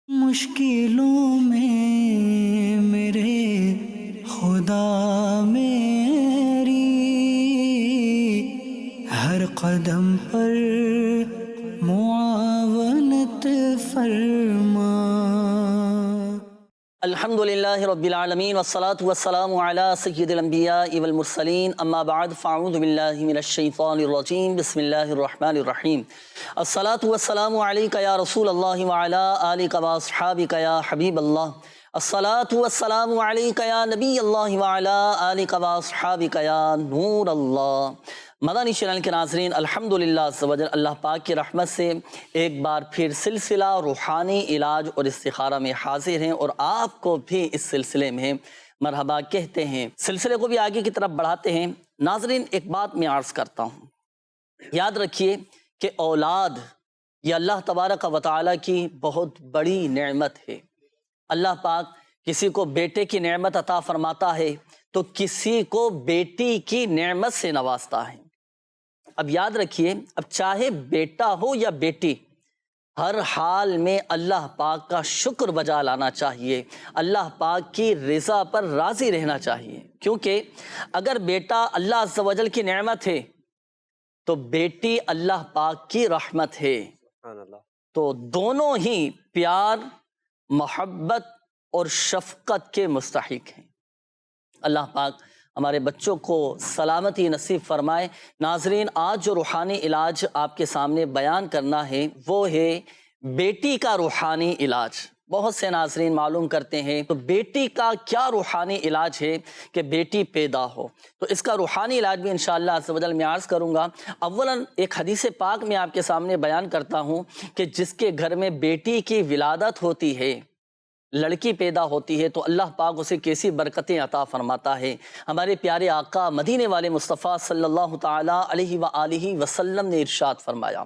مشکلوں میں میرے خدا میری ہر قدم پر معاونت فرما۔ الحمدللہ رب العالمین والصلاة والسلام علی سید الانبیاء والمرسلین، اما بعد فاعوذ باللہ من الشیطان الرجیم، بسم اللہ الرحمن الرحیم۔ الصلاة والسلام علیک یا رسول اللہ وعلی آلک واصحابک یا حبیب اللہ۔ الصلاة والسلام علیک یا نبی اللہ وعلی آلک واصحابک یا نور اللہ۔ مدنی چینل کے ناظرین، الحمدللہ عز و جل اللہ پاک کی رحمت سے ایک بار پھر سلسلہ روحانی علاج اور استخارہ میں حاضر ہیں، اور آپ کو بھی اس سلسلے میں مرحبا کہتے ہیں، سلسلے کو بھی آگے کی طرف بڑھاتے ہیں۔ ناظرین، ایک بات میں عرض کرتا ہوں، یاد رکھیے کہ اولاد یہ اللہ تبارک و تعالیٰ کی بہت بڑی نعمت ہے۔ اللہ پاک کسی کو بیٹے کی نعمت عطا فرماتا ہے تو کسی کو بیٹی کی نعمت سے نوازتا ہے۔ اب یاد رکھیے، اب چاہے بیٹا ہو یا بیٹی، ہر حال میں اللہ پاک کا شکر بجا لانا چاہیے، اللہ پاک کی رضا پر راضی رہنا چاہیے، کیونکہ اگر بیٹا اللہ عز و جل کی نعمت ہے تو بیٹی اللہ پاک کی رحمت ہے، تو دونوں ہی پیار، محبت اور شفقت کے مستحق ہیں۔ اللہ پاک ہمارے بچوں کو سلامتی نصیب فرمائے۔ ناظرین، آج جو روحانی علاج آپ کے سامنے بیان کرنا ہے وہ ہے بیٹی کا روحانی علاج۔ بہت سے ناظرین معلوم کرتے ہیں تو بیٹی کا کیا روحانی علاج ہے کہ بیٹی پیدا ہو، تو اس کا روحانی علاج بھی انشاءاللہ عز و جل میں عرض کروں گا۔ اولاً ایک حدیث پاک میں آپ کے سامنے بیان کرتا ہوں کہ جس کے گھر میں بیٹی کی ولادت ہوتی ہے، لڑکی پیدا ہوتی ہے، تو اللہ پاک اسے کیسی برکتیں عطا فرماتا ہے۔ ہمارے پیارے آقا مدینے والے مصطفیٰ صلی اللہ تعالیٰ علیہ وآلہ وسلم نے ارشاد فرمایا،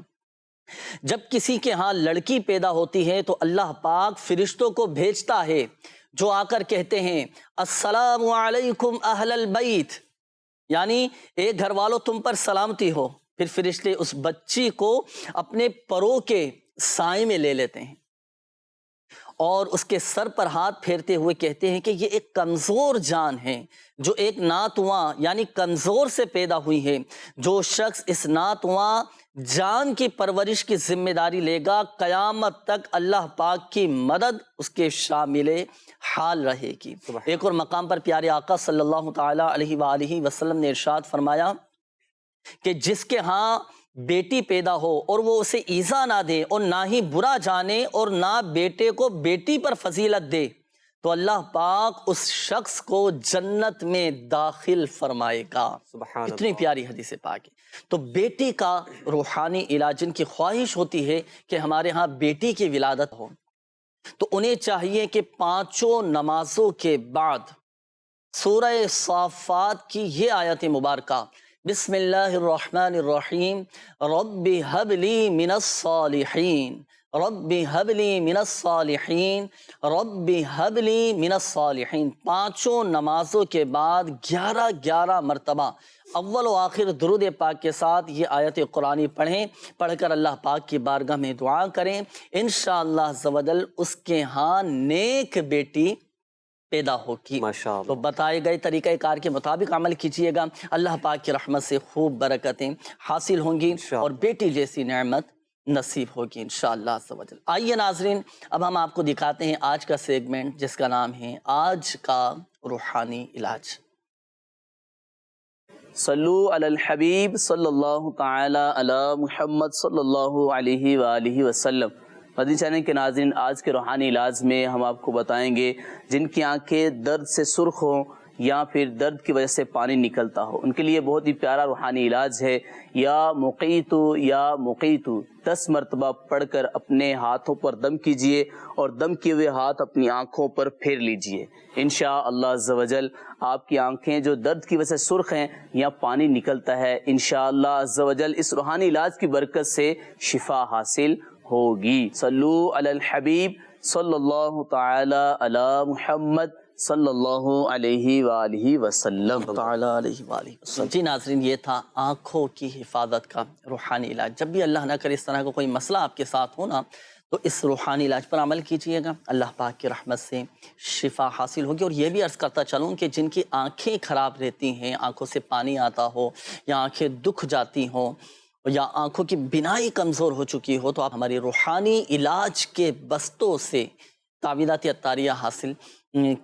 جب کسی کے ہاں لڑکی پیدا ہوتی ہے تو اللہ پاک فرشتوں کو بھیجتا ہے جو آ کر کہتے ہیں السلام علیکم اہل البیت، یعنی ایک گھر والوں تم پر سلامتی ہو۔ پھر فرشتے اس بچی کو اپنے پروں کے سائے میں لے لیتے ہیں اور اس کے سر پر ہاتھ پھیرتے ہوئے کہتے ہیں کہ یہ ایک کمزور جان ہے جو ایک ناتواں یعنی کمزور سے پیدا ہوئی ہے۔ جو شخص اس ناتواں جان کی پرورش کی ذمہ داری لے گا، قیامت تک اللہ پاک کی مدد اس کے شامل حال رہے گی۔ ایک اور مقام پر پیارے آقا صلی اللہ تعالیٰ علیہ وآلہ وسلم نے ارشاد فرمایا کہ جس کے ہاں بیٹی پیدا ہو اور وہ اسے ایذا نہ دے اور نہ ہی برا جانے اور نہ بیٹے کو بیٹی پر فضیلت دے، تو اللہ پاک اس شخص کو جنت میں داخل فرمائے گا۔ اتنی پیاری حدیث پاک ہے۔ تو بیٹی کا روحانی علاج، جن کی خواہش ہوتی ہے کہ ہمارے ہاں بیٹی کی ولادت ہو، تو انہیں چاہیے کہ پانچوں نمازوں کے بعد سورہ صافات کی یہ آیت مبارکہ، بسم اللہ الرحمن الرحیم، رب حب لی من الصالحین، رب حب لی من الصالحین، رب حب لی من الصالحین، پانچوں نمازوں کے بعد 11 مرتبہ اول و آخر درود پاک کے ساتھ یہ آیت قرآنی پڑھیں، پڑھ کر اللہ پاک کی بارگاہ میں دعا کریں، انشاءاللہ عز و جل اس کے ہاں نیک بیٹی پیدا ہوگی۔ تو بتائے گئے طریقہ کار کے مطابق عمل کیجئے گا، اللہ پاک کی رحمت سے خوب برکتیں حاصل ہوں گی اور بیٹی جیسی نعمت نصیب ہوگی انشاءاللہ عز و جل۔ آئیے ناظرین، اب ہم آپ کو دکھاتے ہیں آج کا سیگمنٹ جس کا نام ہے آج کا روحانی علاج۔ صلو علی الحبیب صلی اللہ تعالی علی محمد صلی اللہ علیہ وآلہ وسلم۔ مدنی چینل کے ناظرین، آج کے روحانی علاج میں ہم آپ کو بتائیں گے جن کی آنکھیں درد سے سرخ ہوں یا پھر درد کی وجہ سے پانی نکلتا ہو، ان کے لیے بہت ہی پیارا روحانی علاج ہے۔ یا مقیتو 10 مرتبہ پڑھ کر اپنے ہاتھوں پر دم کیجئے اور دم کیے ہوئے ہاتھ اپنی آنکھوں پر پھیر لیجئے۔ انشاءاللہ عز و جل آپ کی آنکھیں جو درد کی وجہ سے سرخ ہیں یا پانی نکلتا ہے، انشاءاللہ عز و جل اس روحانی علاج کی برکت سے شفا حاصل ہوگی۔ صلو علی الحبیب صلی اللہ تعالی علی محمد صلی اللہ علیہ وآلہ وسلم۔ جی ناظرین، یہ تھا آنکھوں کی حفاظت کا روحانی علاج۔ جب بھی اللہ نہ کرے اس طرح کا کوئی مسئلہ آپ کے ساتھ ہو نا، تو اس روحانی علاج پر عمل کیجئے گا، اللہ پاک کی رحمت سے شفا حاصل ہوگی۔ اور یہ بھی عرض کرتا چلوں کہ جن کی آنکھیں خراب رہتی ہیں، آنکھوں سے پانی آتا ہو یا آنکھیں دکھ جاتی ہوں یا آنکھوں کی بینائی کمزور ہو چکی ہو، تو آپ ہماری روحانی علاج کے بستوں سے تعویذات عطاریہ حاصل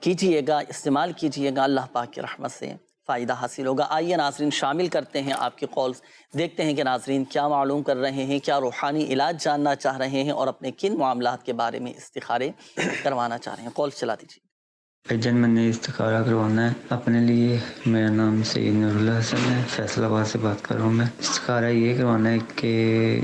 کیجئے گا، استعمال کیجئے گا، اللہ پاک کی رحمت سے فائدہ حاصل ہوگا۔ آئیے ناظرین شامل کرتے ہیں آپ کے قولز، دیکھتے ہیں کہ ناظرین کیا معلوم کر رہے ہیں، کیا روحانی علاج جاننا چاہ رہے ہیں اور اپنے کن معاملات کے بارے میں استخارے کروانا چاہ رہے ہیں۔ کال چلا دیجیے۔ جن میں نے استخارہ کروانا ہے اپنے لیے۔ میرا نام سید نور اللہ حسن ہے، فیصل آباد سے بات کر رہا ہوں۔ میں استخارہ یہ کروانا ہے کہ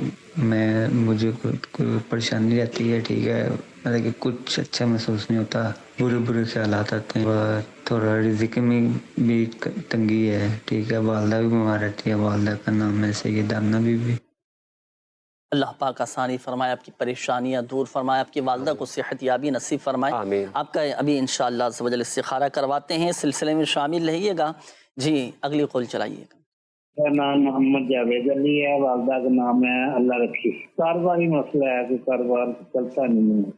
مجھے کوئی پریشانی رہتی ہے، ٹھیک ہے، مطلب کہ کچھ اچھا محسوس نہیں ہوتا، برے خیالات آتے ہیں، تھوڑا رزق میں بھی تنگی ہے، ٹھیک ہے، والدہ بھی بیمار رہتی ہے، والدہ کا نام ہے سید آمنہ بی بی۔ اللہ پاک آسانی فرمائے، آپ کی پریشانیاں دور فرمائے، آپ کی والدہ کو صحت یابی نصیب فرمائے۔ آمین۔ آپ کا ابھی انشاءاللہ عز و جل استخارہ کرواتے ہیں، سلسلے میں شامل رہیے گا۔ جی اگلی قول چلائیے گا۔ میرا نام محمد جاوید علی ہے، والدہ کا نام ہے اللہ رکھی۔ کاروباری مسئلہ ہے کہ کاروبار چلتا نہیں ہے۔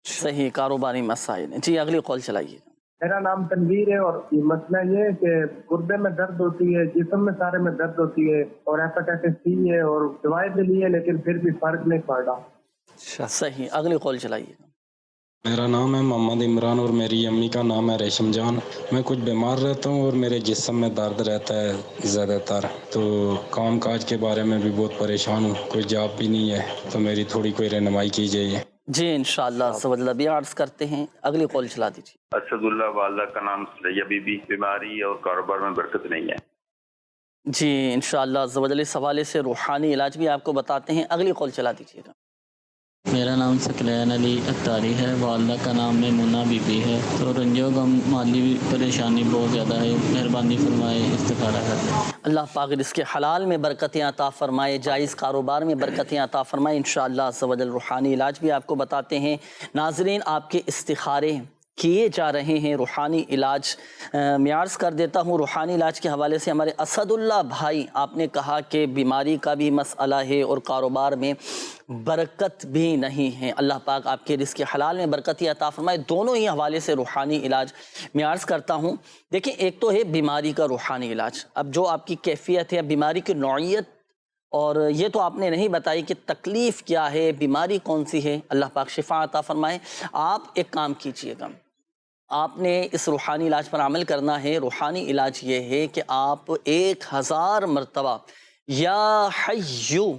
صحیح، کاروباری مسائل ہیں۔ جی اگلی قول چلائیے گا۔ میرا نام تنویر ہے اور مسئلہ یہ ہے کہ گردے میں درد ہوتی ہے، جسم میں سارے میں درد ہوتی ہے اور ہیپاٹائٹس سی ہے اور دوائیں بھی لی ہے لیکن پھر بھی فرق نہیں پڑ رہا۔ صحیح، اگلی قول چلائیے گا۔ میرا نام ہے محمد عمران اور میری امی کا نام ہے ریشم جان۔ میں کچھ بیمار رہتا ہوں اور میرے جسم میں درد رہتا ہے زیادہ تر، تو کام کاج کے بارے میں بھی بہت پریشان ہوں، کوئی جاب بھی نہیں ہے، تو میری تھوڑی کوئی رہنمائی کی جائے۔ جی انشاءاللہ عز و جل بھی عرض کرتے ہیں، اگلی قول چلا دیجیے۔ اسد اللہ، والدہ کا نام سلیہ بی بی، بیماری اور کاروبار میں برکت نہیں ہے۔ جی انشاءاللہ عز و جل اس حوالے سے روحانی علاج بھی آپ کو بتاتے ہیں، اگلی قول چلا دیجیے گا۔ میرا نام ثقلین علی اختاری ہے، والدہ کا نام میمونہ بی بی ہے، تو رنجو غم مالی پریشانی بہت زیادہ ہے، مہربانی فرمائے استخارہ کر دیں۔ اللہ پاک رزق حلال میں برکتیں عطا فرمائے، جائز کاروبار میں برکتیں عطا فرمائے، انشاءاللہ عز و جل روحانی علاج بھی آپ کو بتاتے ہیں۔ ناظرین آپ کے استخارے کیے جا رہے ہیں، روحانی علاج میں عرض کر دیتا ہوں۔ روحانی علاج کے حوالے سے ہمارے اسد اللہ بھائی، آپ نے کہا کہ بیماری کا بھی مسئلہ ہے اور کاروبار میں برکت بھی نہیں ہے، اللہ پاک آپ کے رزق حلال میں برکت عطا فرمائے، دونوں ہی حوالے سے روحانی علاج میں عرض کرتا ہوں۔ دیکھیں ایک تو ہے بیماری کا روحانی علاج، اب جو آپ کی کیفیت ہے، بیماری کی نوعیت، اور یہ تو آپ نے نہیں بتائی کہ تکلیف کیا ہے، بیماری کون سی ہے، اللہ پاک شفا عطا فرمائے۔ آپ ایک کام کیجئے گا، آپ نے اس روحانی علاج پر عمل کرنا ہے۔ روحانی علاج یہ ہے کہ آپ 1000 مرتبہ یا حیو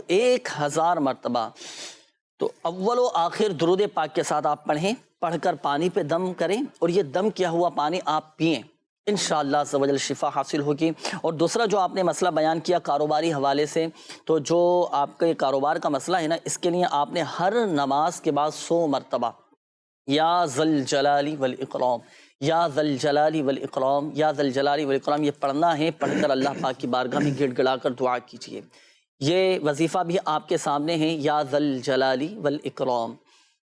1000 مرتبہ تو اول و آخر درود پاک کے ساتھ آپ پڑھ کر پانی پہ دم کریں، اور یہ دم کیا ہوا پانی آپ پئیں، انشاءاللہ عز و جل شفا حاصل ہوگی۔ اور دوسرا جو آپ نے مسئلہ بیان کیا کاروباری حوالے سے، تو جو آپ کے کاروبار کا مسئلہ ہے نا، اس کے لیے آپ نے ہر نماز کے بعد 100 مرتبہ یا ذل جلالی والاکرام، یا ذل جلالی والاکرام، یا ذل جلالی والاکرام، یہ پڑھنا ہے۔ پڑھ کر اللہ پاک کی بارگاہ میں گڑ گڑا کر دعا کیجیے۔ یہ وظیفہ بھی آپ کے سامنے ہے، یا ذل جلالی والاکرام،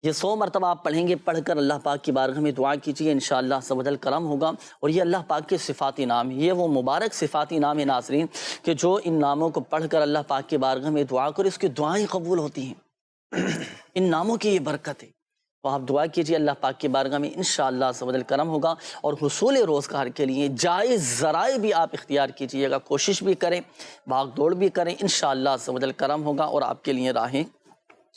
یہ 100 مرتبہ آپ پڑھیں گے، پڑھ کر اللہ پاک کی بارگاہ میں دعا کیجیے، انشاءاللہ عز و جل کرم ہوگا۔ اور یہ اللہ پاک کے صفاتی نام ہے، یہ وہ مبارک صفاتی نام ہے ناظرین کہ جو ان ناموں کو پڑھ کر اللہ پاک کی بارگاہ میں دعا کرے، اس کی دعائیں قبول ہوتی ہیں۔ ان ناموں کی یہ برکت ہے، تو آپ دعا کیجئے، اللہ پاک کی بارگاہ میں انشاءاللہ عز و جل کرم ہوگا۔ اور حصول روزگار کے لیے جائز ذرائع بھی آپ اختیار کیجئے گا، کوشش بھی کریں، بھاگ دوڑ بھی کریں، انشاءاللہ عز و جل کرم ہوگا اور آپ کے لیے راہیں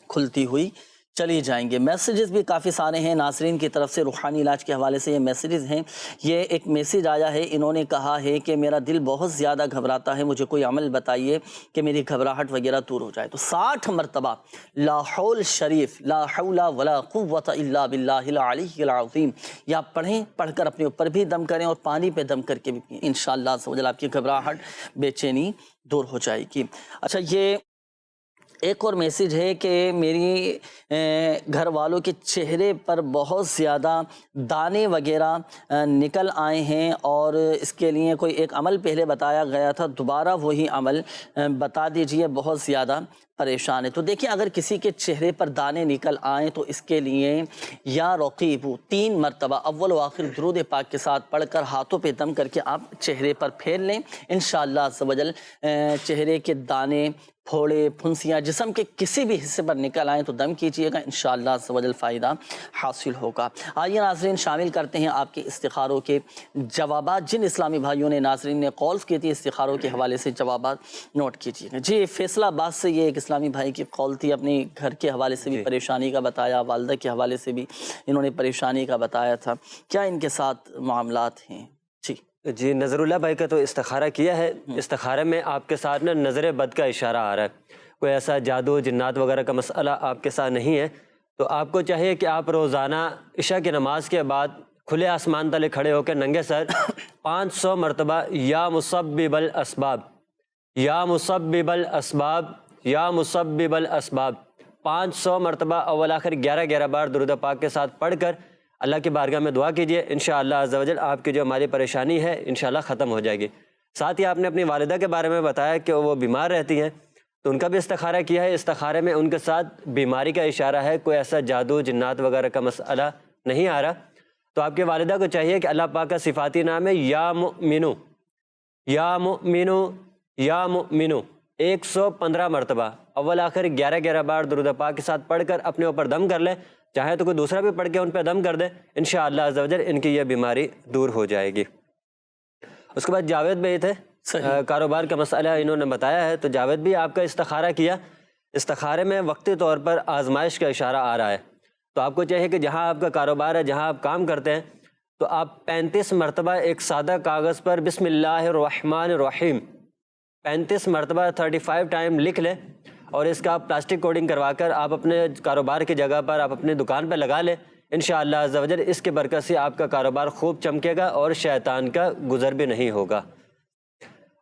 کھلتی ہوئی چلی جائیں گے۔ میسیجز بھی کافی سارے ہیں ناظرین کی طرف سے روحانی علاج کے حوالے سے، یہ میسیجز ہیں۔ یہ ایک میسیج آیا ہے، انہوں نے کہا ہے کہ میرا دل بہت زیادہ گھبراتا ہے، مجھے کوئی عمل بتائیے کہ میری گھبراہٹ وغیرہ دور ہو جائے۔ تو 60 مرتبہ لا حول شریف، لا حول ولا قوت الا باللہ العلی العظیم، یہ آپ پڑھیں، پڑھ کر اپنے اوپر بھی دم کریں اور پانی پہ دم کر کے بھی پئیں، انشاءاللہ عز و جل آپ کی گھبراہٹ بے چینی دور ہو جائے گی۔ اچھا، یہ ایک اور میسیج ہے کہ میری گھر والوں کے چہرے پر بہت زیادہ دانے وغیرہ نکل آئے ہیں، اور اس کے لیے کوئی ایک عمل پہلے بتایا گیا تھا، دوبارہ وہی عمل بتا دیجئے، بہت زیادہ پریشان ہے۔ تو دیکھیں اگر کسی کے چہرے پر دانے نکل آئیں تو اس کے لیے یا رقیب 3 مرتبہ اول و آخر درود پاک کے ساتھ پڑھ کر ہاتھوں پہ دم کر کے آپ چہرے پر پھیر لیں، انشاءاللہ عز و جل چہرے کے دانے پھوڑے پھنسیاں جسم کے کسی بھی حصے پر نکل آئیں تو دم کیجیے گا، انشاءاللہ عز و جل فائدہ حاصل ہوگا۔ آئیے ناظرین شامل کرتے ہیں آپ کے استخاروں کے جوابات۔ جن اسلامی بھائیوں نے ناظرین نے کالز کی تھی استخاروں کے حوالے سے جوابات نوٹ کیجیے گا۔ جی فیصلہ آباد سے یہ ایک اسلامی بھائی کی کال تھی، اپنی گھر کے حوالے سے بھی پریشانی کا بتایا، والدہ کے حوالے سے بھی انہوں نے پریشانی کا بتایا تھا، کیا ان کے ساتھ معاملات ہیں؟ جی نظر اللہ بھائی کا تو استخارہ کیا ہے، استخارے میں آپ کے ساتھ نا نظر بد کا اشارہ آ رہا ہے، کوئی ایسا جادو جنات وغیرہ کا مسئلہ آپ کے ساتھ نہیں ہے، تو آپ کو چاہیے کہ آپ روزانہ عشاء کی نماز کے بعد کھلے آسمان تلے کھڑے ہو کے ننگے سر 500 مرتبہ یا مسبب الاسباب یا مسبب الاسباب یا مسبب الاسباب 500 مرتبہ اول آخر 11 بار درود پاک کے ساتھ پڑھ کر اللہ کی بارگاہ میں دعا کیجئے، انشاءاللہ عز و جل آپ کی جو ہماری پریشانی ہے انشاءاللہ ختم ہو جائے گی۔ ساتھ ہی آپ نے اپنی والدہ کے بارے میں بتایا کہ وہ بیمار رہتی ہیں، تو ان کا بھی استخارہ کیا ہے، استخارے میں ان کے ساتھ بیماری کا اشارہ ہے، کوئی ایسا جادو جنات وغیرہ کا مسئلہ نہیں آ رہا، تو آپ کی والدہ کو چاہیے کہ اللہ پاک کا صفاتی نام ہے یا مؤمنو یا مؤمنو یا مؤمنو 115 مرتبہ اول آخر 11 بار درود پاک کے ساتھ پڑھ کر اپنے اوپر دم کر لیں، چاہے تو کوئی دوسرا بھی پڑھ کے ان پہ دم کر دے، انشاءاللہ عز و جل ان کی یہ بیماری دور ہو جائے گی۔ اس کے بعد جاوید بھائی تھے، کاروبار کا مسئلہ انہوں نے بتایا ہے، تو جاوید بھی آپ کا استخارہ کیا، استخارے میں وقتی طور پر آزمائش کا اشارہ آ رہا ہے، تو آپ کو چاہیے کہ جہاں آپ کا کاروبار ہے، جہاں آپ کام کرتے ہیں، تو آپ 35 مرتبہ ایک سادہ کاغذ پر بسم اللہ الرحمن الرحیم 35 مرتبہ 35 ٹائم لکھ لیں، اور اس کا آپ پلاسٹک کوڈنگ کروا کر آپ اپنے کاروبار کی جگہ پر آپ اپنی دکان پہ لگا لیں، انشاءاللہ عز و جل اس کے برکت سے آپ کا کاروبار خوب چمکے گا اور شیطان کا گزر بھی نہیں ہوگا۔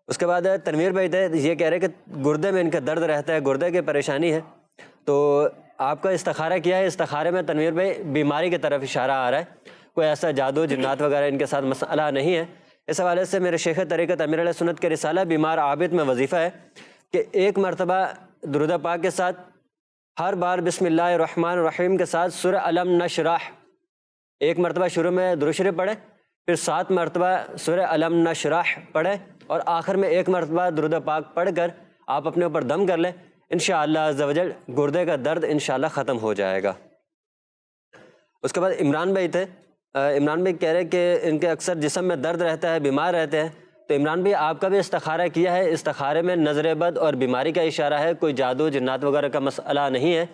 اس کے بعد تنویر بھائی تھے، یہ کہہ رہے کہ گردے میں ان کا درد رہتا ہے، گردے کی پریشانی ہے، تو آپ کا استخارہ کیا ہے، استخارے میں تنویر بھائی بیماری کی طرف اشارہ آ رہا ہے، کوئی ایسا جادو جنات وغیرہ ان کے ساتھ مسئلہ نہیں ہے۔ اس حوالے سے میرے شیخ طریقت امیر علیہ سنت کے رسالہ بیمار عابد میں وظیفہ ہے کہ ایک مرتبہ درود پاک کے ساتھ ہر بار بسم اللہ الرحمن الرحیم کے ساتھ سورہ علم نشرح ایک مرتبہ شروع میں درود شریف پڑھیں، پھر 7 مرتبہ سورہ علم نشرح پڑھیں، اور آخر میں ایک مرتبہ درود پاک پڑھ کر آپ اپنے اوپر دم کر لیں، انشاءاللہ عز و جل گردے کا درد انشاءاللہ ختم ہو جائے گا۔ اس کے بعد عمران بھائی تھے، عمران بھائی کہہ رہے کہ ان کے اکثر جسم میں درد رہتا ہے، بیمار رہتے ہیں، تو عمران بھائی آپ کا بھی استخارہ کیا ہے، استخارے میں نظر بد اور بیماری کا اشارہ ہے، کوئی جادو جنات وغیرہ کا مسئلہ نہیں ہے۔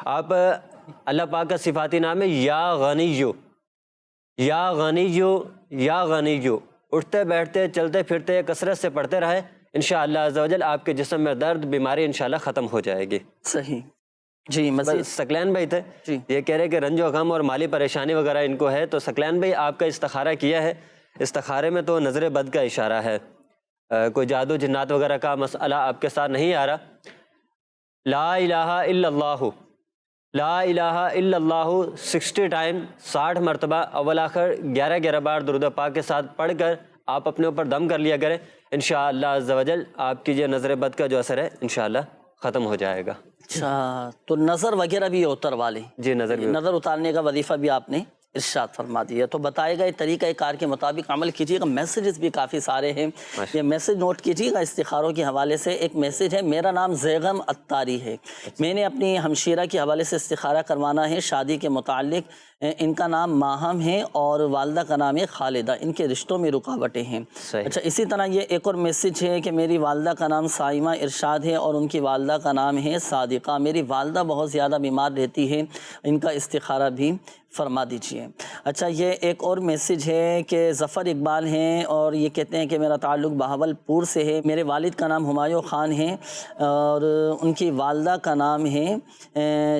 آپ اللہ پاک کا صفاتی نام ہے یا غنیو یا غنیو یا غنیو، اٹھتے بیٹھتے چلتے پھرتے کثرت سے پڑھتے رہے، انشاءاللہ عز و جل آپ کے جسم میں درد بیماری انشاءاللہ ختم ہو جائے گی۔ صحیح جی۔ مزید سکلین بھائی تھے، یہ کہہ رہے کہ رنج و غم اور مالی پریشانی وغیرہ ان کو ہے، تو سکلین بھائی آپ کا استخارہ کیا ہے، استخارے میں تو نظر بد کا اشارہ ہے، کوئی جادو جنات وغیرہ کا مسئلہ آپ کے ساتھ نہیں آ رہا۔ لا الہ الا اللہ لا الہ الا اللہ 60 ٹائم 60 مرتبہ اول آخر 11 بار درود پاک کے ساتھ پڑھ کر آپ اپنے اوپر دم کر لیا کریں، انشاءاللہ عز و جل آپ کی یہ نظر بد کا جو اثر ہے انشاءاللہ ختم ہو جائے گا۔ اچھا، تو نظر وغیرہ بھی اتر والے؟ جی نظر اتارنے کا وظیفہ بھی آپ نے ارشاد فرما دیا، تو بتائے گئے طریقہ کار کے مطابق عمل کیجیے گا۔ میسیجز بھی کافی سارے ہیں، یہ میسیج نوٹ کیجیے گا استخاروں کے حوالے سے۔ ایک میسیج ہے، میرا نام زیغم اتاری ہے، میں نے اپنی ہمشیرہ کے حوالے سے استخارہ کروانا ہے شادی کے متعلق، ان کا نام ماہم ہے اور والدہ کا نام ہے خالدہ، ان کے رشتوں میں رکاوٹیں ہیں۔ اچھا، اسی طرح یہ ایک اور میسیج ہے کہ میری والدہ کا نام سائمہ ارشاد ہے اور ان کی والدہ کا نام ہے صادقہ، میری والدہ بہت زیادہ بیمار رہتی ہے، ان کا استخارہ بھی فرما دیجیے۔ اچھا، یہ ایک اور میسیج ہے کہ ظفر اقبال ہیں اور یہ کہتے ہیں کہ میرا تعلق بہاول پور سے ہے، میرے والد کا نام ہمایوں خان ہے اور ان کی والدہ کا نام ہے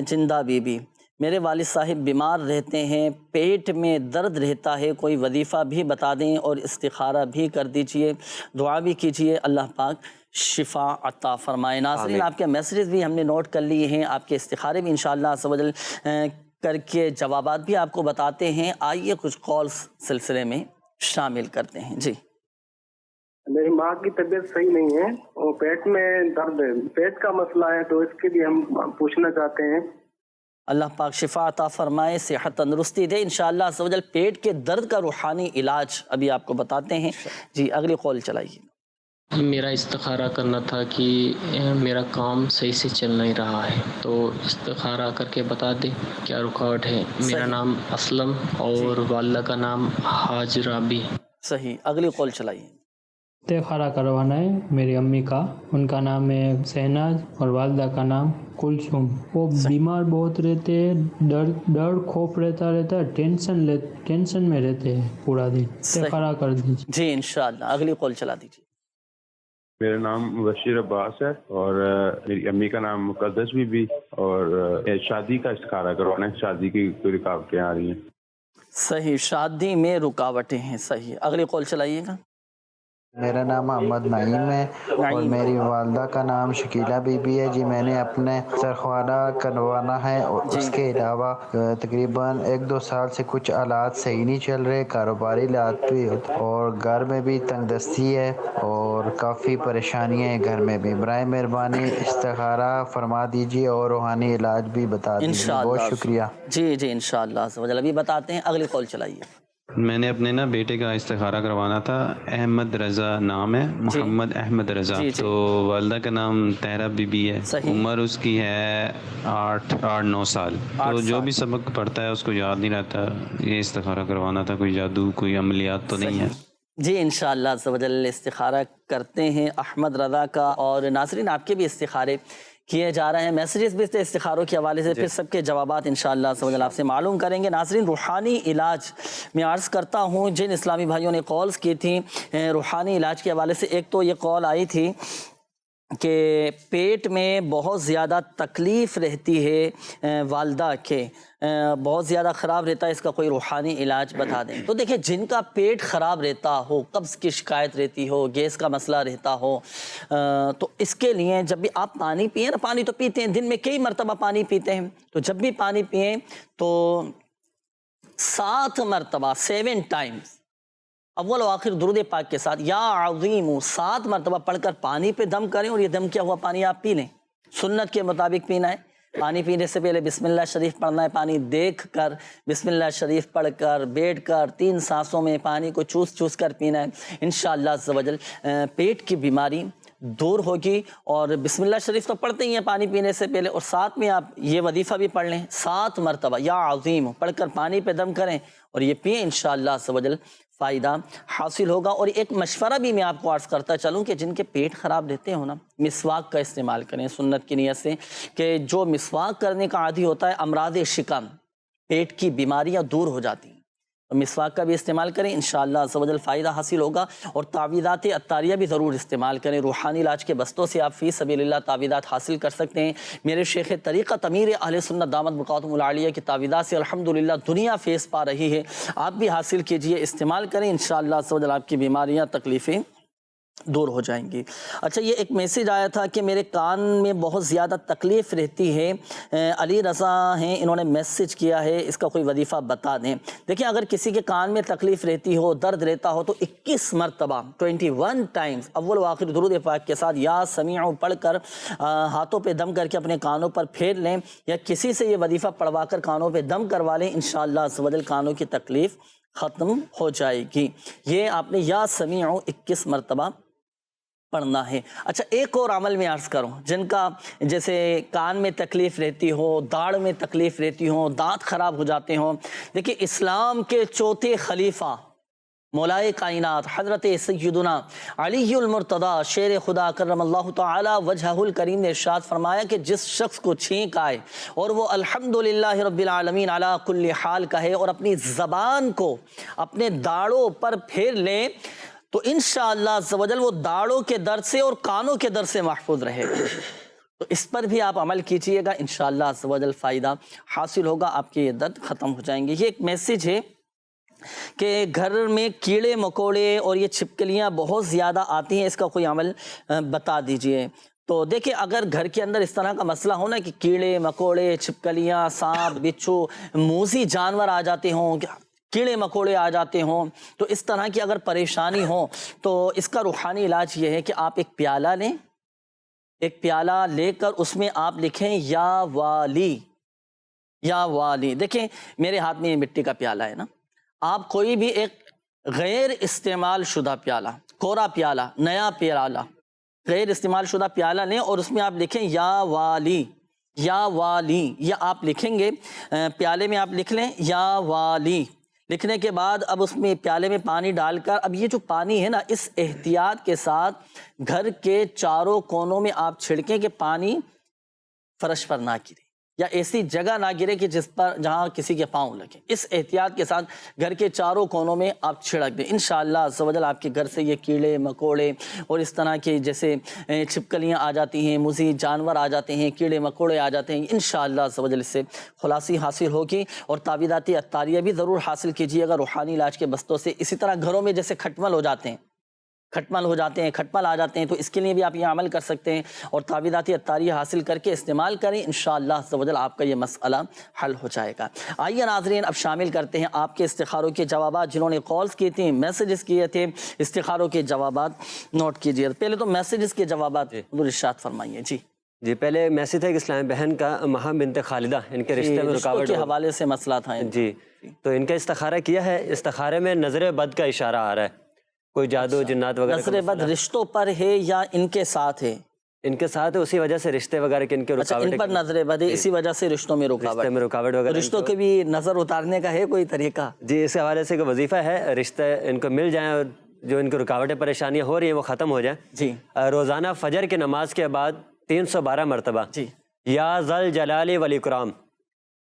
جندہ بی بی، میرے والد صاحب بیمار رہتے ہیں، پیٹ میں درد رہتا ہے، کوئی وظیفہ بھی بتا دیں اور استخارہ بھی کر دیجئے، دعا بھی کیجئے، اللہ پاک شفا عطا فرمائے۔ ناظرین، آپ کے میسیجز بھی ہم نے نوٹ کر لیے ہیں، آپ کے استخارے بھی انشاءاللہ عز و جل کر کے جوابات بھی آپ کو بتاتے ہیں۔ آئیے کچھ کالز سلسلے میں شامل کرتے ہیں۔ جی، میری ماں کی طبیعت صحیح نہیں ہے اور پیٹ میں درد ہے، پیٹ کا مسئلہ ہے، تو اس کے لیے ہم پوچھنا چاہتے ہیں۔ اللہ پاک شفا عطا فرمائے، صحت تندرستی دے انشاءاللہ عز و جل۔ پیٹ کے درد کا روحانی علاج ابھی آپ کو بتاتے ہیں۔ جی، اگلی کال چلائیے۔ میرا استخارہ کرنا تھا کہ میرا کام صحیح سے چل نہیں رہا ہے، تو استخارہ کر کے بتا دیں کیا رکاوٹ ہے۔ میرا نام اسلم اور والدہ کا نام حاجرہ بھی۔ صحیح، اگلی قول چلائیے۔ استخارہ کروانا ہے میری امی کا، ان کا نام ہے شہناز اور والدہ کا نام کلثوم۔ وہ بیمار بہت رہتے ہیں، ڈر خوف رہتا ہے، ٹینشن میں رہتے ہیں پورا دن۔ استخارہ کر دیجیے جی انشاءاللہ، اگلی قول چلا دیجیے۔ میرا نام بشیر عباس ہے اور میری امی کا نام مقدس بی بی، اور شادی کا استخارہ کروانا ہے، شادی کی کوئی رکاوٹیں آ رہی ہیں۔ صحیح، شادی میں رکاوٹیں ہیں۔ صحیح، اگلی قول چلائیے گا۔ میرا نام محمد نعیم ہے اور میری والدہ کا نام شکیلہ بی بی ہے جی۔ میں نے اپنے استخارہ کروانا ہے اور اس کے علاوہ تقریباً 1-2 سال سے کچھ حالات صحیح نہیں چل رہے، کاروباری حالات بھی، اور گھر میں بھی تنگ دستی ہے اور کافی پریشانیاں ہیں گھر میں بھی۔ برائے مہربانی استخارہ فرما دیجیے اور روحانی علاج بھی بتا دیجیے، بہت شکریہ۔ جی جی انشاءاللہ ابھی بتاتے ہیں، اگلی قول چلائیے۔ میں نے اپنے بیٹے کا استخارہ کروانا تھا، احمد رضا نام ہے، محمد احمد رضا، تو والدہ کا نام طاہرہ بی بی ہے، عمر اس کی ہے 8-9 سال، تو جو بھی سبق پڑھتا ہے اس کو یاد نہیں رہتا۔ یہ استخارہ کروانا تھا، کوئی جادو کوئی عملیات تو نہیں ہے؟ جی انشاءاللہ عز و جل استخارہ کرتے ہیں احمد رضا کا، اور ناظرین آپ کے بھی استخارے کیے جا رہے ہیں، میسیجز بھی استخاروں کے حوالے سے، پھر سب کے جوابات انشاءاللہ عز و جل آپ سے معلوم کریں گے۔ ناظرین روحانی علاج میں عرض کرتا ہوں، جن اسلامی بھائیوں نے کالز کی تھیں روحانی علاج کے حوالے سے، ایک تو یہ کال آئی تھی کہ پیٹ میں بہت زیادہ تکلیف رہتی ہے والدہ کے، بہت زیادہ خراب رہتا ہے، اس کا کوئی روحانی علاج بتا دیں۔ تو دیکھیں جن کا پیٹ خراب رہتا ہو، قبض کی شکایت رہتی ہو، گیس کا مسئلہ رہتا ہو، تو اس کے لیے جب بھی آپ پانی پئیں نا، پانی تو پیتے ہیں، دن میں کئی مرتبہ پانی پیتے ہیں، تو جب بھی پانی پئیں تو 7 مرتبہ 7 ٹائمز اول و آخر درود پاک کے ساتھ یا عظیم 7 مرتبہ پڑھ کر پانی پہ دم کریں، اور یہ دم کیا ہوا پانی آپ پی لیں، سنت کے مطابق پینا ہے۔ پانی پینے سے پہلے بسم اللہ شریف پڑھنا ہے، پانی دیکھ کر بسم اللہ شریف پڑھ کر بیٹھ کر 3 سانسوں میں پانی کو چوس چوس کر پینا ہے۔ انشاءاللہ عز و جل پیٹ کی بیماری دور ہوگی۔ اور بسم اللہ شریف تو پڑھتے ہی ہیں پانی پینے سے پہلے، اور ساتھ میں آپ یہ وظیفہ بھی پڑھ لیں 7 مرتبہ یا عظیم پڑھ کر پانی پہ دم کریں اور یہ پئیں، انشاءاللہ عز و جل فائدہ حاصل ہوگا۔ اور ایک مشورہ بھی میں آپ کو عرض کرتا چلوں کہ جن کے پیٹ خراب رہتے ہو نا، مسواک کا استعمال کریں سنت کی نیت سے، کہ جو مسواک کرنے کا عادی ہوتا ہے امراض شکم، پیٹ کی بیماریاں دور ہو جاتی ہیں، تو مسواک کا بھی استعمال کریں، انشاءاللہ عز و جل فائدہ حاصل ہوگا۔ اور تعویذات عطاریہ بھی ضرور استعمال کریں، روحانی علاج کے بستوں سے آپ فی سبیل اللہ تعویذات حاصل کر سکتے ہیں۔ میرے شیخ طریقت امیر اہل سنت دامت بقاتہم العالیہ کی تعویذات سے الحمدللہ دنیا فیض پا رہی ہے، آپ بھی حاصل کیجئے، استعمال کریں، انشاءاللہ عز و جل آپ کی بیماریاں تکلیفیں دور ہو جائیں گی۔ اچھا یہ ایک میسیج آیا تھا کہ میرے کان میں بہت زیادہ تکلیف رہتی ہے، علی رضا ہیں انہوں نے میسیج کیا ہے، اس کا کوئی وظیفہ بتا دیں۔ دیکھیں اگر کسی کے کان میں تکلیف رہتی ہو، درد رہتا ہو، تو 21 مرتبہ 21 ٹائمز اول و آخر درود پاک کے ساتھ یا سمیع پڑھ کر ہاتھوں پہ دم کر کے اپنے کانوں پر پھیر لیں، یا کسی سے یہ وظیفہ پڑھوا کر کانوں پہ دم کروا لیں، انشاءاللہ عز و جل کانوں کی تکلیف ختم ہو جائے گی۔ یہ آپ نے یا سمیع 21 مرتبہ پڑھنا ہے۔ اچھا ایک اور عمل میں عرض کروں، جن کا جیسے کان میں تکلیف رہتی ہو، داڑھ میں تکلیف رہتی ہو، دانت خراب ہو جاتے ہوں، دیکھیں اسلام کے چوتھے خلیفہ مولائے کائنات حضرت سیدنا علی المرتضیٰ شیر خدا کرم اللہ تعالی وجہہ الکریم نے ارشاد فرمایا کہ جس شخص کو چھینک آئے اور وہ الحمدللہ رب العالمین علی کل حال کہے اور اپنی زبان کو اپنے داڑوں پر پھیر لے، تو انشاءاللہ عز و جل وہ داڑوں کے درد سے اور کانوں کے درد سے محفوظ رہے گا۔ تو اس پر بھی آپ عمل کیجئے گا، انشاءاللہ عز و جل فائدہ حاصل ہوگا، آپ کے یہ درد ختم ہو جائیں گے۔ یہ ایک میسیج ہے کہ گھر میں کیڑے مکوڑے اور یہ چھپکلیاں بہت زیادہ آتی ہیں، اس کا کوئی عمل بتا دیجئے۔ تو دیکھیں اگر گھر کے اندر اس طرح کا مسئلہ ہونا کہ کیڑے مکوڑے چھپکلیاں سانپ بچھو موذی جانور آ جاتے ہوں، کیڑے مکوڑے آ جاتے ہوں، تو اس طرح کی اگر پریشانی ہو تو اس کا روحانی علاج یہ ہے کہ آپ ایک پیالہ لیں، ایک پیالہ لے کر اس میں آپ لکھیں یا والی، یا والی۔ دیکھیں میرے ہاتھ میں یہ مٹی کا پیالہ ہے نا، آپ کوئی بھی ایک غیر استعمال شدہ پیالہ، کوڑا پیالہ، نیا پیالہ، غیر استعمال شدہ پیالہ لیں اور اس میں آپ لکھیں یا والی، یا والی، یہ آپ لکھیں گے پیالے میں، آپ لکھ لیں یا والی۔ لکھنے کے بعد اب اس میں پیالے میں پانی ڈال کر، اب یہ جو پانی ہے نا، اس احتیاط کے ساتھ گھر کے چاروں کونوں میں آپ چھڑکیں کہ پانی فرش پر نہ گرے یا ایسی جگہ نہ گرے کہ جہاں کسی کے پاؤں لگے۔ اس احتیاط کے ساتھ گھر کے چاروں کونوں میں آپ چھڑک دیں۔ انشاءاللہ عز و جل آپ کے گھر سے یہ کیڑے مکوڑے اور اس طرح کے جیسے چھپکلیاں آ جاتی ہیں، مزید جانور آ جاتے ہیں، کیڑے مکوڑے آ جاتے ہیں، انشاءاللہ عز و جل اس سے خلاصی حاصل ہوگی۔ اور تعویذات عطاریہ بھی ضرور حاصل کیجیے گا روحانی علاج کے بستوں سے۔ اسی طرح گھروں میں جیسے کھٹمل ہو جاتے ہیں، کھٹمل آ جاتے ہیں، تو اس کے لیے بھی آپ یہ عمل کر سکتے ہیں اور تعویذات عطاریہ حاصل کر کے استعمال کریں، انشاءاللہ عز و جل آپ کا یہ مسئلہ حل ہو جائے گا۔ آئیے ناظرین اب شامل کرتے ہیں آپ کے استخاروں کے جوابات۔ جنہوں نے کالز کی تھیں، میسیجز کیے تھے، استخاروں کے جوابات نوٹ کیجیے۔ پہلے تو میسیجز کے جوابات حضور ارشاد فرمائیے۔ جی پہلے میسیج تھا کہ اسلام بہن کا مہا بنت خالدہ، ان کے رشتے میں رکاوٹ کے حوالے سے مسئلہ تھا جی، تو ان کا استخارہ کیا ہے، استخارے میں نظر بد کا اشارہ آ رہا ہے، کوئی جادو جنات وغیرہ۔ نظر بد رشتوں پر ہے یا ان کے ساتھ ہے؟ ان کے ساتھ ہے، اسی وجہ سے رشتے وغیرہ کے ان کے رکاوٹ، ان پر نظر بد ہے، اسی وجہ سے رشتوں میں رکاوٹ وغیرہ۔ رشتوں کے بھی نظر اتارنے کا ہے کوئی طریقہ؟ جی اس حوالے سے کوئی وظیفہ ہے، رشتے ان کو مل جائیں اور جو ان کو رکاوٹیں پریشانیاں ہو رہی ہیں وہ ختم ہو جائیں۔ جی روزانہ فجر کی نماز کے بعد 312 مرتبہ یا ذل جلال والاکرام،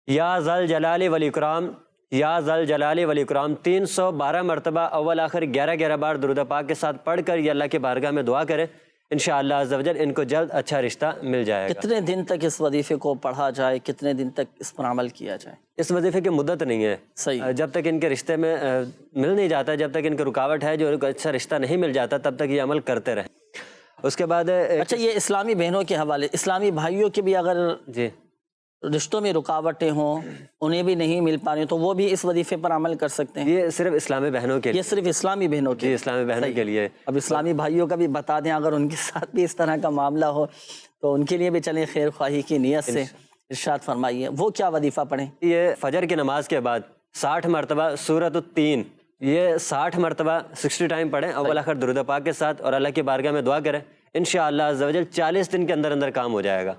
یا ذل جلال والاکرام، یا ذل جلال والاکرام 312 مرتبہ اول آخر 11 بار درود پاک کے ساتھ پڑھ کر یہ اللہ کی بارگاہ میں دعا کریں، انشاءاللہ عز و جل ان کو جلد اچھا رشتہ مل جائے گا۔ کتنے دن تک اس وظیفے کو پڑھا جائے، کتنے دن تک اس پر عمل کیا جائے؟ اس وظیفے کی مدت نہیں ہے، صحیح، جب تک ان کے رشتے میں مل نہیں جاتا، جب تک ان کی رکاوٹ ہے، جو اچھا رشتہ نہیں مل جاتا، تب تک یہ عمل کرتے رہیں۔ اس کے بعد اچھا یہ اسلامی بہنوں کے حوالے، اسلامی بھائیوں کے بھی اگر رشتوں میں رکاوٹیں ہوں، انہیں بھی نہیں مل پا رہی تو وہ بھی اس وظیفے پر عمل کر سکتے ہیں؟ یہ صرف اسلامی بہنوں کے لیے، یہ صرف اسلامی بہنوں کے، اسلامی بہنوں کے لیے۔ اب اسلامی بھائیوں کا بھی بتا دیں، اگر ان کے ساتھ بھی اس طرح کا معاملہ ہو تو ان کے لیے بھی چلیں خیر خواہی کی نیت سے ارشاد فرمائیے، وہ کیا وظیفہ پڑھیں؟ یہ فجر کی نماز کے بعد 60 مرتبہ سورۃ التین، یہ 60 مرتبہ 60 ٹائم پڑھیں اول آخر درود پاک کے ساتھ اور اللہ کی بارگاہ میں دعا کریں، انشاءاللہ عز و جل 40 دن کے اندر کام ہو جائے گا،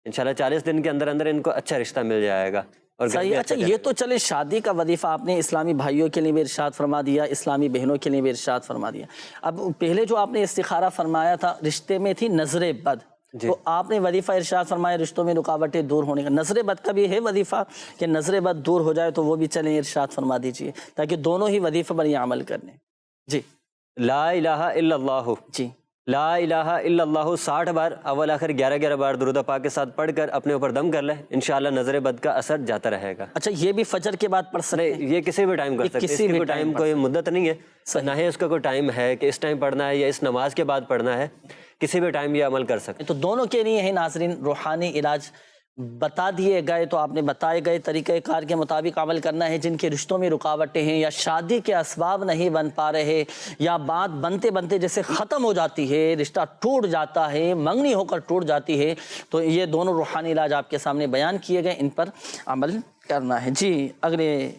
انشاءاللہ 40 دن کے اندر ان کو اچھا رشتہ مل جائے گا۔ اور صحیح، اچھا یہ تو چلے شادی کا وظیفہ آپ نے اسلامی بھائیوں کے لیے بھی ارشاد فرما دیا، اسلامی بہنوں کے لیے بھی ارشاد فرما دیا۔ اب پہلے جو آپ نے استخارہ فرمایا تھا رشتے میں تھی نظر بد، تو آپ نے وظیفہ ارشاد فرمایا رشتوں میں رکاوٹیں دور ہونے کا، نظر بد کا بھی ہے وظیفہ کہ نظر بد دور ہو جائے، تو وہ بھی چلیں ارشاد فرما دیجئے تاکہ دونوں ہی وظیفے پر یہ عمل کر لیں۔ جی لا الہ الا اللہ، جی لا الہ الا اللہ 60 بار اول آخر 11 بار درود پاک کے ساتھ پڑھ کر اپنے اوپر دم کر لیں، انشاءاللہ نظر بد کا اثر جاتا رہے گا۔ اچھا یہ بھی فجر کے بعد پڑھ سکتے ہیں؟ یہ کسی بھی ٹائم کر سکتے ہیں، کسی بھی ٹائم کوئی مدت نہیں ہے، نہ ہی اس کا کوئی ٹائم ہے کہ اس ٹائم پڑھنا ہے یا اس نماز کے بعد پڑھنا ہے، کسی بھی ٹائم یہ عمل کر سکتے ہیں۔ تو دونوں کے لیے ہے ناظرین روحانی علاج بتا دیے گئے، تو آپ نے بتائے گئے طریقہ کار کے مطابق عمل کرنا ہے۔ جن کے رشتوں میں رکاوٹیں ہیں یا شادی کے اسباب نہیں بن پا رہے یا بات بنتے بنتے جیسے ختم ہو جاتی ہے، رشتہ ٹوٹ جاتا ہے، منگنی ہو کر ٹوٹ جاتی ہے، تو یہ دونوں روحانی علاج آپ کے سامنے بیان کیے گئے، ان پر عمل کرنا ہے۔ جی اگلے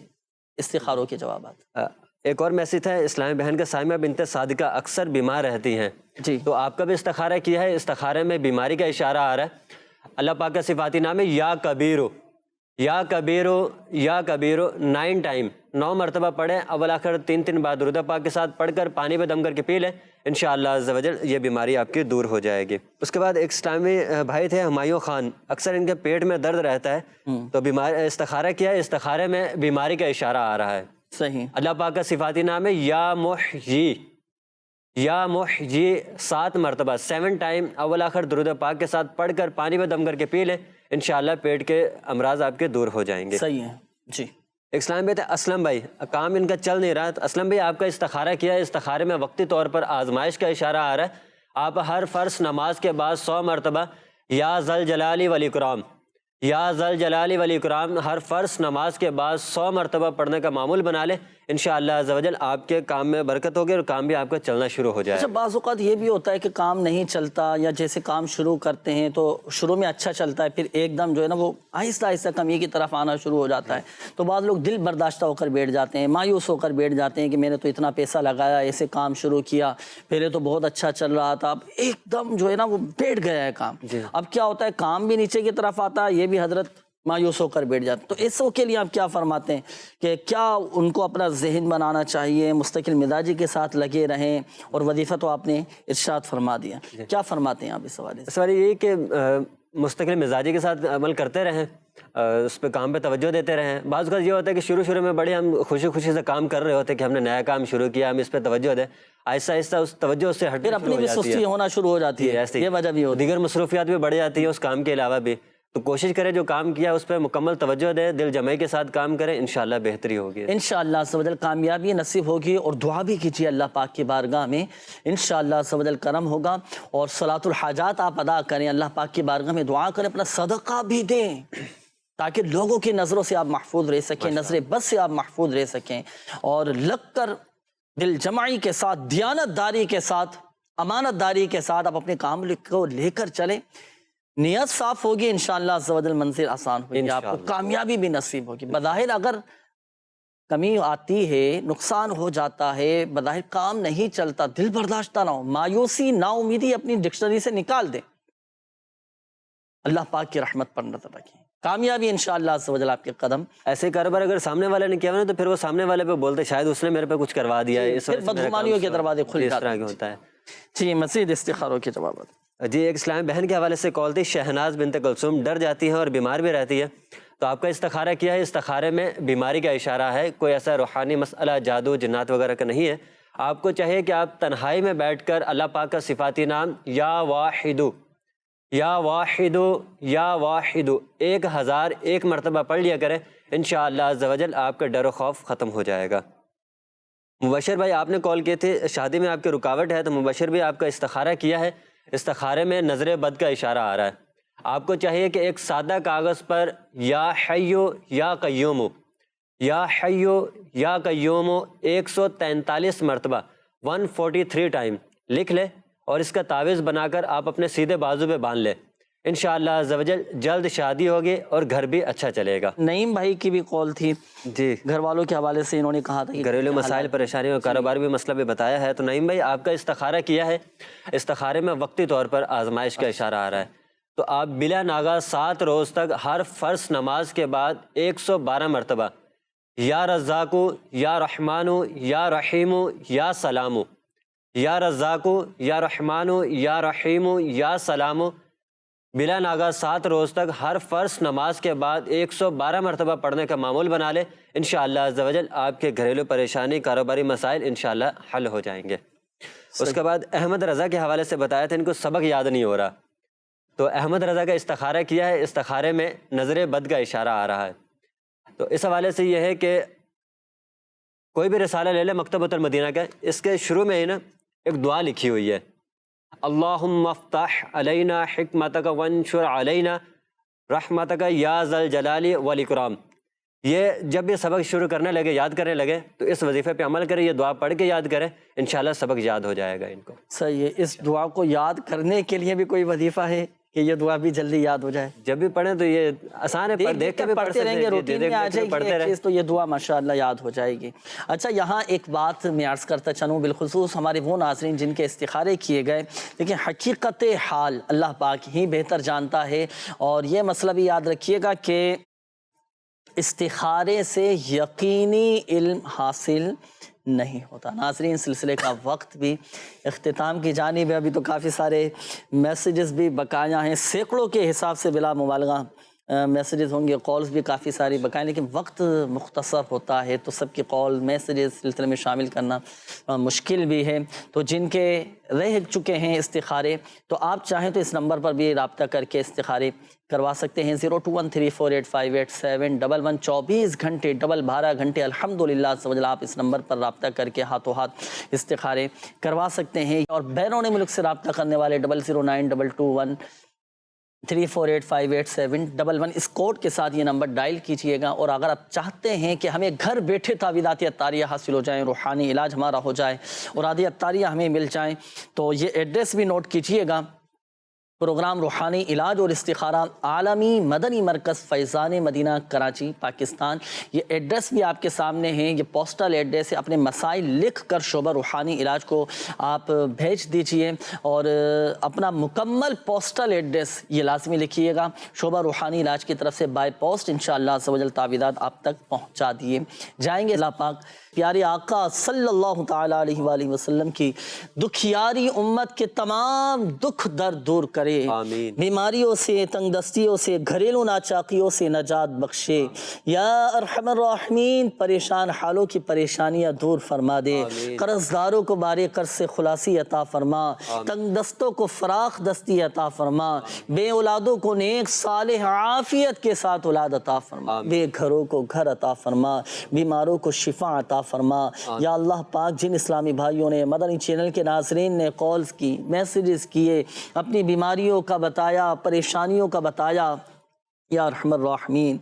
استخاروں کے جوابات۔ ایک اور میسیج ہے، اسلامی بہن کا سائمہ بنت صادقہ اکثر بیمار رہتی ہیں، جی تو آپ کا بھی استخارہ کیا ہے، استخارے میں بیماری کا اشارہ آ رہا ہے۔ اللہ پاک کا صفاتی نام ہے یا کبیرو، یا کبیرو، یا کبیرو 9 ٹائم 9 مرتبہ پڑھیں اول آخر 3 بار درود پاک کے ساتھ پڑھ کر پانی پہ دم کر کے پی لیں، انشاءاللہ عز و جل یہ بیماری آپ کی دور ہو جائے گی۔ اس کے بعد ایک اسلامی بھائی تھے ہمایوں خان، اکثر ان کے پیٹ میں درد رہتا ہے، تو استخارہ کیا ہے، استخارے میں بیماری کا اشارہ آ رہا ہے۔ صحیح، اللہ پاک کا صفاتی نام ہے یا محیی، یا محیی 7 مرتبہ 7 ٹائم اول آخر درود پاک کے ساتھ پڑھ کر پانی میں دم کر کے پی لیں، انشاءاللہ پیٹ کے امراض آپ کے دور ہو جائیں گے۔ صحیح ہے جی۔ ایک اسلام بھائی تھے اسلم بھائی، کام ان کا چل نہیں رہا، تو اسلم بھائی آپ کا استخارہ کیا ہے، استخارے میں وقتی طور پر آزمائش کا اشارہ آ رہا ہے۔ آپ ہر فرض نماز کے بعد 100 مرتبہ یا ذل جلال والاکرام، یا ذل جلال والاکرام ہر فرض نماز کے بعد 100 مرتبہ پڑھنے کا معمول بنا لیں، انشاءاللہ عز و جل آپ کے کام میں برکت ہوگی اور کام بھی آپ کا چلنا شروع ہو جائے۔ اچھا بعض اوقات یہ بھی ہوتا ہے کہ کام نہیں چلتا، یا جیسے کام شروع کرتے ہیں تو شروع میں اچھا چلتا ہے، پھر ایک دم جو ہے نا وہ آہستہ آہستہ کمی کی طرف آنا شروع ہو جاتا ہے، تو بعض لوگ دل برداشتہ ہو کر بیٹھ جاتے ہیں، مایوس ہو کر بیٹھ جاتے ہیں کہ میں نے تو اتنا پیسہ لگایا، ایسے کام شروع کیا، پہلے تو بہت اچھا چل رہا تھا، اب ایک دم جو ہے نا وہ بیٹھ گیا ہے کام، اب کیا ہوتا ہے کام بھی نیچے کی طرف آتا ہے، یہ بھی حضرت مایوس ہو کر بیٹھ جاتے۔ تو ایسوں کے لیے آپ کیا فرماتے ہیں کہ کیا ان کو اپنا ذہن بنانا چاہیے، مستقل مزاجی کے ساتھ لگے رہیں، اور وظیفہ تو آپ نے ارشاد فرما دیا، کیا فرماتے ہیں آپ اس حوالے سے؟ سوال یہ کہ مستقل مزاجی کے ساتھ عمل کرتے رہیں، اس پہ کام پہ توجہ دیتے رہیں۔ بعض اوقات یہ ہوتا ہے کہ شروع میں بڑے ہم خوشی خوشی سے کام کر رہے ہوتے ہیں کہ ہم نے نیا کام شروع کیا، ہم اس پہ توجہ دیں، آہستہ آہستہ اس توجہ سے ہٹنا پھر اپنی بھی سستی ہونا شروع ہو جاتی ہے، یہ وجہ بھی ہوتی ہے، دیگر مصروفیات بھی بڑھ جاتی ہیں اس کام کے علاوہ بھی۔ تو کوشش کریں جو کام کیا اس پہ مکمل توجہ دیں، دل جمعی کے ساتھ کام کریں، انشاءاللہ بہتری ہوگی، انشاءاللہ عز و جل کامیابی نصیب ہوگی، اور دعا بھی کیجیے اللہ پاک کی بارگاہ میں، انشاءاللہ عز و جل کرم ہوگا، اور صلاۃ الحاجات آپ ادا کریں، اللہ پاک کی بارگاہ میں دعا کریں، اپنا صدقہ بھی دیں تاکہ لوگوں کی نظروں سے آپ محفوظ رہ سکیں، نظر بد سے آپ محفوظ رہ سکیں، اور لگ کر دل جمعی کے ساتھ، دیانت داری کے ساتھ، امانت داری کے ساتھ آپ اپنے کام کو لے کر چلیں، نیت صاف ہوگی، انشاءاللہ عز و جل منزل آسان ہوگی، آپ کو کامیابی بھی نصیب ہوگی۔ بظاہر اگر کمی آتی ہے، نقصان ہو جاتا ہے، بظاہر کام نہیں چلتا، دل برداشتہ نہ ہو، مایوسی نا امیدی اپنی ڈکشنری سے نکال دیں، اللہ پاک کی رحمت پر نظر رکھیں، کامیابی انشاءاللہ عز و جل آپ کے قدم۔ ایسے کاروبار اگر سامنے والے نے کیا نا تو پھر وہ سامنے والے پہ بولتے شاید اس نے میرے پہ کچھ کروا دیا ہے، اس پھر بدگمانیوں کے دروازے کھل جاتے ہیں، ہوتا ہے۔ جی مزید استخاروں کے جوابات۔ جی ایک اسلامی بہن کے حوالے سے کال تھی، شہناز بنت کلثوم، ڈر جاتی ہیں اور بیمار بھی رہتی ہے، تو آپ کا استخارہ کیا ہے، استخارے میں بیماری کا اشارہ ہے، کوئی ایسا روحانی مسئلہ جادو جنات وغیرہ کا نہیں ہے، آپ کو چاہیے کہ آپ تنہائی میں بیٹھ کر اللہ پاک کا صفاتی نام یا واحدو یا واحدو یا واحدو 1001 مرتبہ پڑھ لیا کریں، انشاءاللہ عز و جل آپ کا ڈر و خوف ختم ہو جائے گا۔ مبشر بھائی آپ نے کال کی تھی، شادی میں آپ کی رکاوٹ ہے، تو مبشر بھی آپ کا استخارہ کیا ہے، استخارے میں نظر بد کا اشارہ آ رہا ہے، آپ کو چاہیے کہ ایک سادہ کاغذ پر یا حیو یا قیوم، یا حیو یا قیوم 143 مرتبہ 143 ٹائم لکھ لے، اور اس کا تعویذ بنا کر آپ اپنے سیدھے بازو پہ باندھ لے، انشاءاللہ عز و جل جلد شادی ہوگی اور گھر بھی اچھا چلے گا۔ نعیم بھائی کی بھی کال تھی، جی گھر والوں کے حوالے سے انہوں نے کہا تھا کہ گھریلو مسائل، پریشانی اور کاروبار بھی مسئلہ بھی بتایا ہے، تو نعیم بھائی آپ کا استخارہ کیا ہے، استخارے میں وقتی طور پر آزمائش کا اشارہ آ رہا ہے، تو آپ بلا ناغہ 7 روز تک ہر فرض نماز کے بعد 112 مرتبہ یا رزاقو یا رحمانو یا رحیمو یا سلامو، یا رزاقو یا رحمانو یا رحیمو یا سلامو، بلا ناغہ 7 روز تک ہر فرض نماز کے بعد 112 مرتبہ پڑھنے کا معمول بنا لے، انشاءاللہ عز و جل آپ کے گھریلو پریشانی، کاروباری مسائل انشاءاللہ حل ہو جائیں گے۔ اس کے بعد احمد رضا کے حوالے سے بتایا تھا، ان کو سبق یاد نہیں ہو رہا، تو احمد رضا کا استخارہ کیا ہے، استخارے میں نظر بد کا اشارہ آ رہا ہے، تو اس حوالے سے یہ ہے کہ کوئی بھی رسالہ لے لے مکتبۃ المدینہ کا، اس کے شروع میں ہی نا ایک دعا لکھی ہوئی ہے، اللہم افتح علینا حکمتک وانشر علینا رحمتک یا ذا الجلال والاکرام۔ یہ جب یہ سبق شروع کرنے لگے، یاد کرنے لگے، تو اس وظیفے پہ عمل کریں، یہ دعا پڑھ کے یاد کریں، انشاءاللہ سبق یاد ہو جائے گا ان کو۔ صحیح ہے، اس دعا کو یاد کرنے کے لیے بھی کوئی وظیفہ ہے کہ یہ دعا بھی جلدی یاد ہو جائے؟ جب بھی پڑھیں تو یہ آسان ہے، دیکھ کے بھی پڑھتے رہیں گے، روٹین میں آ جائے گی ایک چیز، تو یہ دعا ماشاءاللہ یاد ہو جائے گی۔ اچھا یہاں ایک بات میں عرض کرتا چلوں، بالخصوص ہمارے وہ ناظرین جن کے استخارے کیے گئے، لیکن حقیقت حال اللہ پاک ہی بہتر جانتا ہے، اور یہ مسئلہ بھی یاد رکھیے گا کہ استخارے سے یقینی علم حاصل نہیں ہوتا۔ ناظرین سلسلے کا وقت بھی اختتام کی جانب ہے، ابھی تو کافی سارے میسیجز بھی بقایا ہیں، سینکڑوں کے حساب سے بلا مبالغہ میسیجز ہوں گے، کالز بھی کافی ساری بقایا، لیکن وقت مختصر ہوتا ہے تو سب کی کال میسیجز سلسلے میں شامل کرنا مشکل بھی ہے، تو جن کے رہ چکے ہیں استخارے تو آپ چاہیں تو اس نمبر پر بھی رابطہ کر کے استخارے کروا سکتے ہیں، 0213485871 24 گھنٹے 12 گھنٹے الحمدللہ آپ اس نمبر پر رابطہ کر کے ہاتھوں ہاتھ استخارے کروا سکتے ہیں، اور بیرون ملک سے رابطہ کرنے والے 009221 34858711 اس کوڈ کے ساتھ یہ نمبر ڈائل کیجئے گا. اور اگر آپ چاہتے ہیں کہ ہمیں گھر بیٹھے تعویذات عطاریہ حاصل ہو جائیں، روحانی علاج ہمارا ہو جائے اور عادی عطاریہ ہمیں مل جائیں، تو یہ ایڈریس بھی نوٹ کیجئے گا. پروگرام روحانی علاج اور استخارہ، عالمی مدنی مرکز فیضان مدینہ کراچی پاکستان. یہ ایڈریس بھی آپ کے سامنے ہیں، یہ پوسٹل ایڈریس ہے. اپنے مسائل لکھ کر شعبہ روحانی علاج کو آپ بھیج دیجئے اور اپنا مکمل پوسٹل ایڈریس یہ لازمی لکھیے گا. شعبہ روحانی علاج کی طرف سے بائی پوسٹ انشاءاللہ عز و جل تعویذات آپ تک پہنچا دیے جائیں گے. اللہ پاک پیارے آقا صلی اللہ تعالیٰ علیہ وآلہ وسلم کی دکھیاری امت کے تمام دکھ درد دور کرے، آمین. بیماریوں سے، تنگ دستیوں سے، گھریلو ناچاقیوں سے نجات بخشے. یا ارحم الراحمین پریشان حالوں کی پریشانیاں دور فرما دے. قرض داروں کو بارے قرض سے خلاصی عطا فرما. تنگ دستوں کو فراخ دستی عطا فرما. بے اولادوں کو نیک صالح عافیت کے ساتھ اولاد عطا فرما. بے گھروں کو گھر عطا فرما. بیماروں کو شفا عطا فرما. یا اللہ پاک جن اسلامی بھائیوں نے، مدنی چینل کے ناظرین نے کالز کی، میسیجز کیے، اپنی بیماریوں کا بتایا، پریشانیوں کا بتایا، یا ارحم الراحمین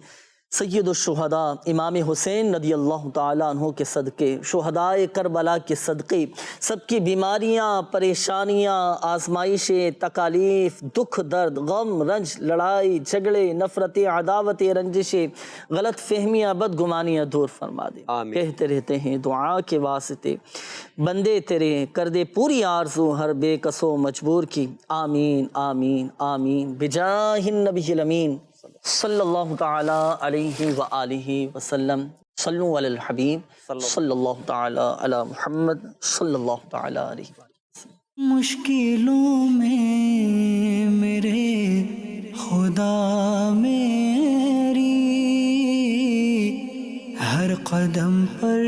سید الشہداء امام حسین رضی اللہ تعالیٰ عنہ کے صدقے، شہداء کربلا کے صدقے، سب کی بیماریاں، پریشانیاں، آزمائشیں، تکالیف، دکھ درد، غم، رنج، لڑائی جھگڑے، نفرتیں، عداوتیں، رنجشیں، غلط فہمیاں، بدگمانیاں دور فرما دے. کہتے رہتے ہیں دعا کے واسطے بندے تیرے، کر دے پوری آرزو ہر بے کسو مجبور کی. آمین آمین آمین بجاہ النبی الامین صلی اللہ تعالی علیہ وآلہ وسلم. صلو علی الحبیب صلی اللہ تعالی علی محمد صلی اللہ تعالی علیہ وسلم. مشکلوں میں میرے خدا میری ہر قدم پر